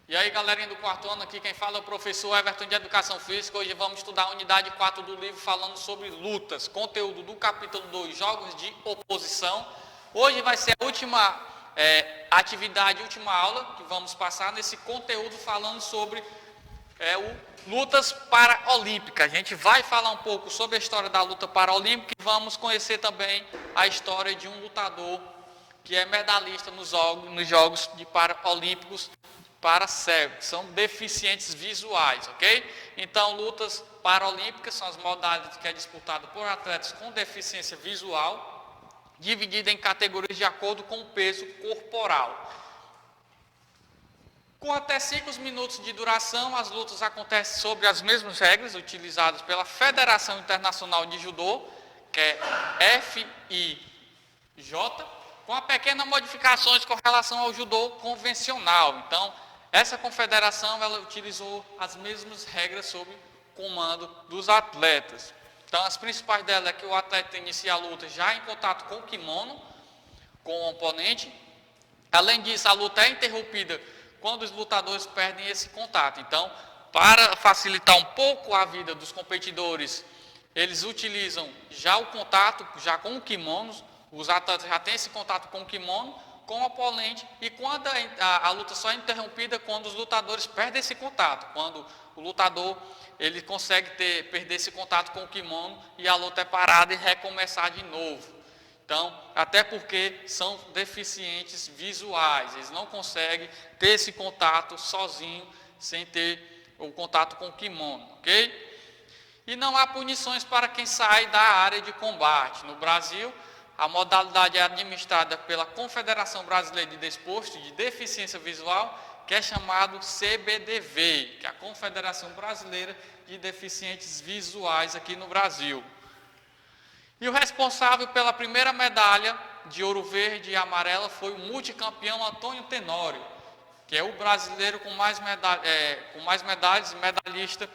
E aí, galerinha do quarto ano, aqui quem fala é o professor Everton de Educação Física. Hoje vamos estudar a unidade 4 do livro falando sobre lutas, conteúdo do capítulo 2, jogos de oposição. Hoje vai ser a última atividade, última aula que vamos passar nesse conteúdo falando sobre lutas paraolímpicas. A gente vai falar um pouco sobre a história da luta paraolímpica e vamos conhecer também a história de um lutador que é medalhista nos Jogos de Paraolímpicos para cegos, que são deficientes visuais, ok? Então, lutas paraolímpicas são as modalidades que é disputada por atletas com deficiência visual, dividida em categorias de acordo com o peso corporal. Com até 5 minutos de duração, as lutas acontecem sobre as mesmas regras utilizadas pela Federação Internacional de Judô, que é FIJ, com pequenas modificações com relação ao judô convencional. Então, essa confederação ela utilizou as mesmas regras sob comando dos atletas. Então, as principais delas é que o atleta inicia a luta já em contato com o kimono, com o oponente. Além disso, a luta é interrompida quando os lutadores perdem esse contato. Então, para facilitar um pouco a vida dos competidores, eles utilizam já o contato, já com o kimono. Os atletas já têm esse contato com o kimono, com o oponente, e quando a luta só é interrompida quando os lutadores perdem esse contato, quando o lutador ele consegue perder esse contato com o kimono e a luta é parada e recomeçar de novo. Então, até porque são deficientes visuais, eles não conseguem ter esse contato sozinho, sem ter o contato com o kimono, ok? E não há punições para quem sai da área de combate. No Brasil, a modalidade é administrada pela Confederação Brasileira de Desporto de Deficiência Visual, que é chamado CBDV, que é a Confederação Brasileira de Deficientes Visuais aqui no Brasil. E o responsável pela primeira medalha de ouro verde e amarela foi o multicampeão Antônio Tenório, que é o brasileiro com mais medalhas e medalhista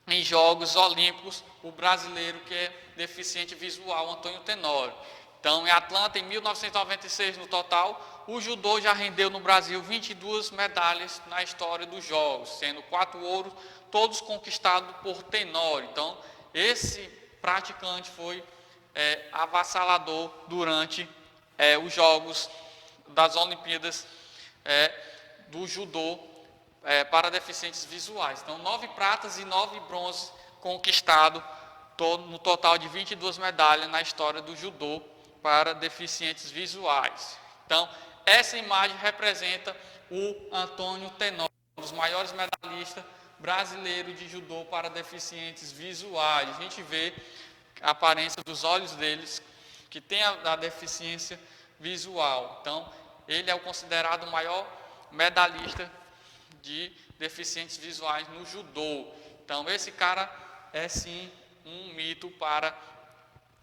em Jogos Olímpicos, o brasileiro que é deficiente visual, Antônio Tenório. Então, em Atlanta, em 1996 no total, o judô já rendeu no Brasil 22 medalhas na história dos Jogos, sendo 4 ouros, todos conquistados por Tenório. Então, esse praticante foi avassalador durante os Jogos das Olimpíadas do judô para deficientes visuais. Então, 9 pratas e 9 bronzes conquistados, no total de 22 medalhas na história do judô para deficientes visuais. Então, essa imagem representa o Antônio Tenório, um dos maiores medalhistas brasileiros de judô para deficientes visuais. A gente vê a aparência dos olhos deles, que tem a deficiência visual. Então, ele é o considerado o maior medalhista de deficientes visuais no judô. Então, esse cara é sim um mito para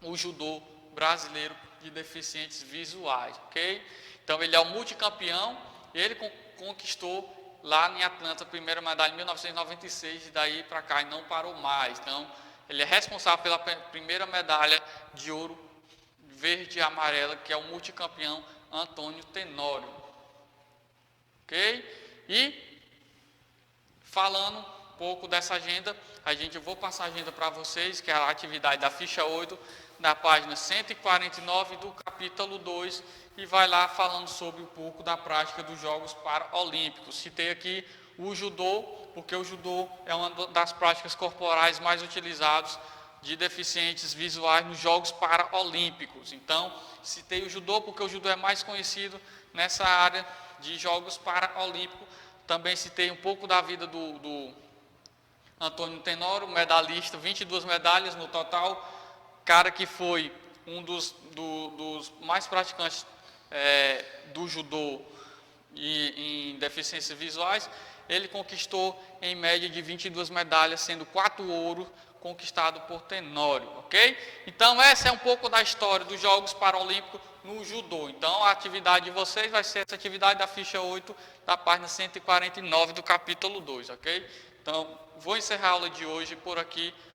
o judô brasileiro de deficientes visuais, ok? Então, ele é o multicampeão, ele conquistou lá em Atlanta a primeira medalha em 1996 e daí para cá e não parou mais. Então, ele é responsável pela primeira medalha de ouro verde e amarela, que é o multicampeão Antônio Tenório, ok? E falando um pouco dessa agenda, eu vou passar a agenda para vocês, que é a atividade da ficha 8, na página 149 do capítulo 2, e vai lá falando sobre um pouco da prática dos Jogos Paraolímpicos. Citei aqui o judô, porque o judô é uma das práticas corporais mais utilizadas de deficientes visuais nos Jogos Paraolímpicos. Então, citei o judô, porque o judô é mais conhecido nessa área de Jogos Paraolímpicos. Também citei um pouco da vida do Antônio Tenório, medalhista, 22 medalhas no total, cara que foi um dos mais praticantes do judô em deficiências visuais. Ele conquistou em média de 22 medalhas, sendo 4 ouros conquistados por Tenório, ok? Então, essa é um pouco da história dos Jogos Paralímpicos no judô. Então, a atividade de vocês vai ser essa atividade da ficha 8, da página 149 do capítulo 2, ok? Então, vou encerrar a aula de hoje por aqui.